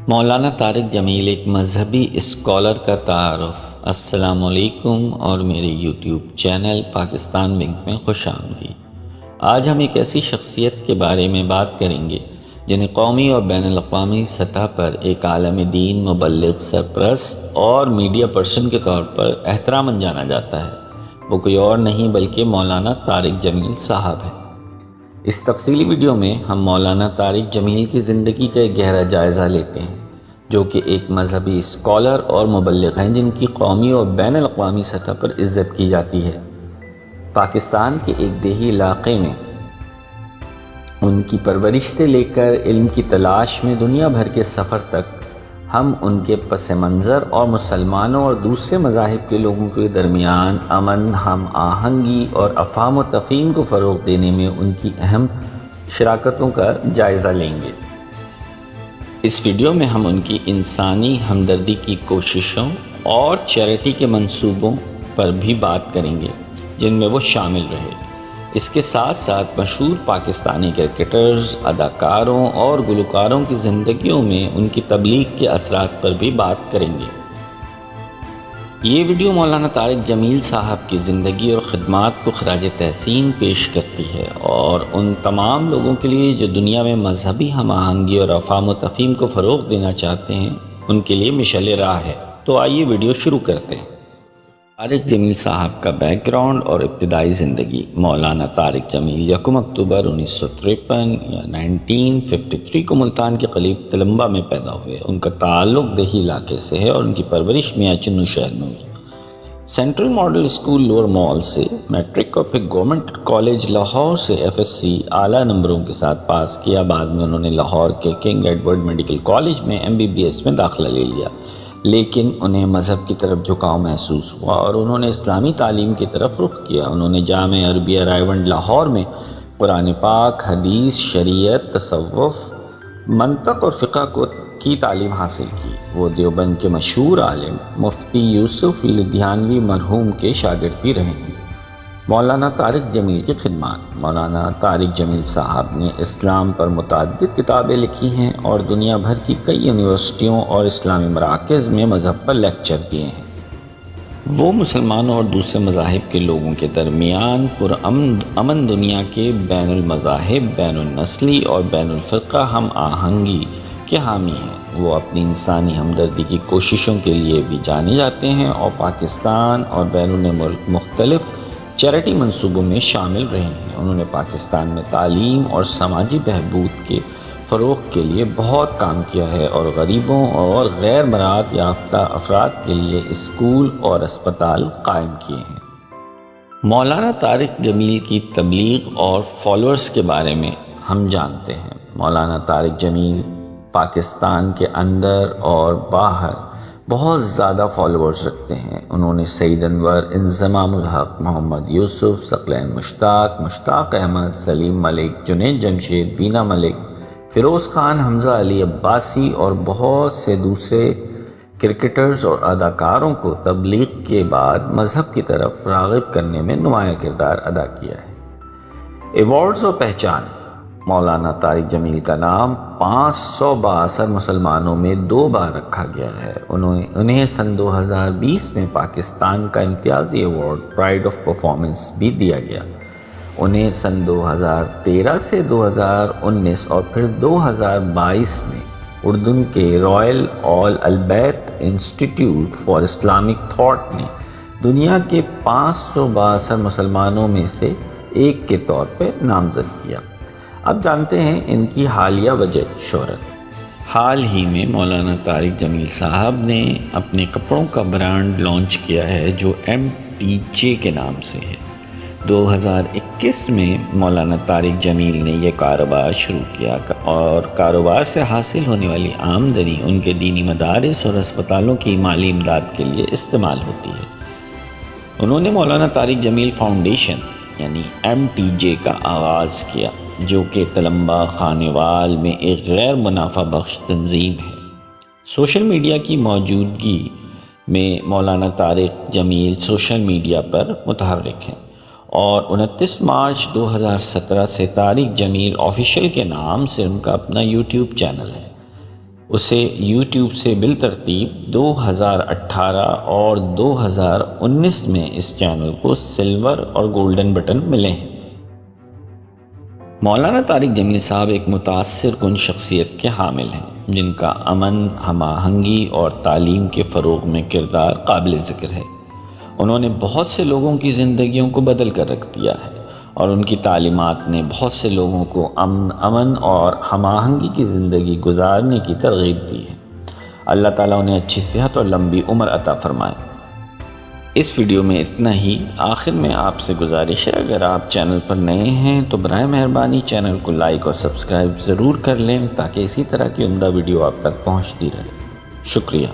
مولانا طارق جمیل ایک مذہبی اسکالر کا تعارف۔ السلام علیکم اور میرے یوٹیوب چینل پاکستان ونگ میں خوش آمدید۔ آج ہم ایک ایسی شخصیت کے بارے میں بات کریں گے جنہیں قومی اور بین الاقوامی سطح پر ایک عالم دین، مبلغ، سرپرست اور میڈیا پرسن کے طور پر احترام جانا جاتا ہے۔ وہ کوئی اور نہیں بلکہ مولانا طارق جمیل صاحب ہے۔ اس تفصیلی ویڈیو میں ہم مولانا طارق جمیل کی زندگی کا ایک گہرا جائزہ لیتے ہیں، جو کہ ایک مذہبی اسکالر اور مبلغ ہیں جن کی قومی اور بین الاقوامی سطح پر عزت کی جاتی ہے۔ پاکستان کے ایک دیہی علاقے میں ان کی پرورش سے لے کر علم کی تلاش میں دنیا بھر کے سفر تک ہم ان کے پس منظر اور مسلمانوں اور دوسرے مذاہب کے لوگوں کے درمیان امن، ہم آہنگی اور افہام و تفہیم کو فروغ دینے میں ان کی اہم شراکتوں کا جائزہ لیں گے۔ اس ویڈیو میں ہم ان کی انسانی ہمدردی کی کوششوں اور چیریٹی کے منصوبوں پر بھی بات کریں گے جن میں وہ شامل رہے۔ اس کے ساتھ ساتھ مشہور پاکستانی کرکٹرز، اداکاروں اور گلوکاروں کی زندگیوں میں ان کی تبلیغ کے اثرات پر بھی بات کریں گے۔ یہ ویڈیو مولانا طارق جمیل صاحب کی زندگی اور خدمات کو خراج تحسین پیش کرتی ہے اور ان تمام لوگوں کے لیے جو دنیا میں مذہبی ہم آہنگی اور افہام و تفہیم کو فروغ دینا چاہتے ہیں، ان کے لیے مشعل راہ ہے۔ تو آئیے ویڈیو شروع کرتے ہیں۔ طارق جمیل صاحب کا بیک گراؤنڈ اور ابتدائی زندگی۔ مولانا طارق جمیل 1 اکتوبر 1953 یا 1953 کو ملتان کے قریب تلمبہ میں پیدا ہوئے۔ ان کا تعلق دیہی علاقے سے ہے اور ان کی پرورش میاں چنو شہر میں ہوئی۔ سینٹرل ماڈل اسکول لوور مال سے میٹرک اور پھر گورنمنٹ کالج لاہور سے FSC اعلیٰ نمبروں کے ساتھ پاس کیا۔ بعد میں انہوں نے لاہور کے کنگ ایڈورڈ میڈیکل کالج میں MBBS میں داخلہ لے لیا، لیکن انہیں مذہب کی طرف جھکاؤ محسوس ہوا اور انہوں نے اسلامی تعلیم کی طرف رخ کیا۔ انہوں نے جامعہ عربیہ رائیونڈ لاہور میں قرآن پاک، حدیث، شریعت، تصوف، منطق اور فقہ کی تعلیم حاصل کی۔ وہ دیوبند کے مشہور عالم مفتی یوسف لدھیانوی مرحوم کے شاگرد بھی رہے ہیں۔ مولانا طارق جمیل کی خدمات۔ مولانا طارق جمیل صاحب نے اسلام پر متعدد کتابیں لکھی ہیں اور دنیا بھر کی کئی یونیورسٹیوں اور اسلامی مراکز میں مذہب پر لیکچر دیے ہیں۔ وہ مسلمانوں اور دوسرے مذاہب کے لوگوں کے درمیان امن دنیا کے بین المذاہب، بین النسلی اور بین الفرقہ ہم آہنگی کے حامی ہیں۔ وہ اپنی انسانی ہمدردی کی کوششوں کے لیے بھی جانے جاتے ہیں اور پاکستان اور بیرون ملک مختلف چیریٹی منصوبوں میں شامل رہے ہیں۔ انہوں نے پاکستان میں تعلیم اور سماجی بہبود کے فروغ کے لیے بہت کام کیا ہے اور غریبوں اور غیر مراعات یافتہ افراد کے لیے اسکول اور اسپتال قائم کیے ہیں۔ مولانا طارق جمیل کی تبلیغ اور فالوورز کے بارے میں ہم جانتے ہیں۔ مولانا طارق جمیل پاکستان کے اندر اور باہر بہت زیادہ فالوورز رکھتے ہیں۔ انہوں نے سید انور، انضمام الحق، محمد یوسف، ثقلین مشتاق احمد، سلیم ملک، جنید جمشید، بینا ملک، فیروز خان، حمزہ علی عباسی اور بہت سے دوسرے کرکٹرز اور اداکاروں کو تبلیغ کے بعد مذہب کی طرف راغب کرنے میں نمایاں کردار ادا کیا ہے۔ ایوارڈز اور پہچان۔ مولانا طارق جمیل کا نام 500 بااثر مسلمانوں میں 2 بار رکھا گیا ہے۔ انہیں سن 2020 میں پاکستان کا امتیازی ایوارڈ پرائڈ آف پرفارمنس بھی دیا گیا۔ انہیں سن 2013 سے 2019 اور پھر 2022 میں اردن کے Royal Aal al-Bayt Institute for Islamic Thought نے دنیا کے 500 بااثر مسلمانوں میں سے ایک کے طور پہ نامزد کیا۔ اب جانتے ہیں ان کی حالیہ وجہ شہرت۔ حال ہی میں مولانا طارق جمیل صاحب نے اپنے کپڑوں کا برانڈ لانچ کیا ہے جو MTJ کے نام سے ہے۔ 2021 میں مولانا طارق جمیل نے یہ کاروبار شروع کیا اور کاروبار سے حاصل ہونے والی آمدنی ان کے دینی مدارس اور اسپتالوں کی مالی امداد کے لیے استعمال ہوتی ہے۔ انہوں نے مولانا طارق جمیل فاؤنڈیشن یعنی MTJ کا آغاز کیا، جو کہ تلمبہ خانیوال میں ایک غیر منافع بخش تنظیم ہے۔ سوشل میڈیا کی موجودگی میں مولانا طارق جمیل سوشل میڈیا پر متحرک ہیں اور 29 مارچ 2017 سے طارق جمیل آفیشیل کے نام سے ان کا اپنا یوٹیوب چینل ہے۔ اسے یوٹیوب سے بالترتیب 2018 اور 2019 میں اس چینل کو سلور اور گولڈن بٹن ملے ہیں۔ مولانا طارق جمیل صاحب ایک متاثر کن شخصیت کے حامل ہیں، جن کا امن، ہم آہنگی اور تعلیم کے فروغ میں کردار قابل ذکر ہے۔ انہوں نے بہت سے لوگوں کی زندگیوں کو بدل کر رکھ دیا ہے، اور ان کی تعلیمات نے بہت سے لوگوں کو امن اور ہم آہنگی کی زندگی گزارنے کی ترغیب دی ہے۔ اللہ تعالیٰ انہیں اچھی صحت اور لمبی عمر عطا فرمائے۔ اس ویڈیو میں اتنا ہی۔ آخر میں آپ سے گزارش ہے، اگر آپ چینل پر نئے ہیں تو برائے مہربانی چینل کو لائک اور سبسکرائب ضرور کر لیں، تاکہ اسی طرح کی عمدہ ویڈیو آپ تک پہنچتی رہے۔ شکریہ۔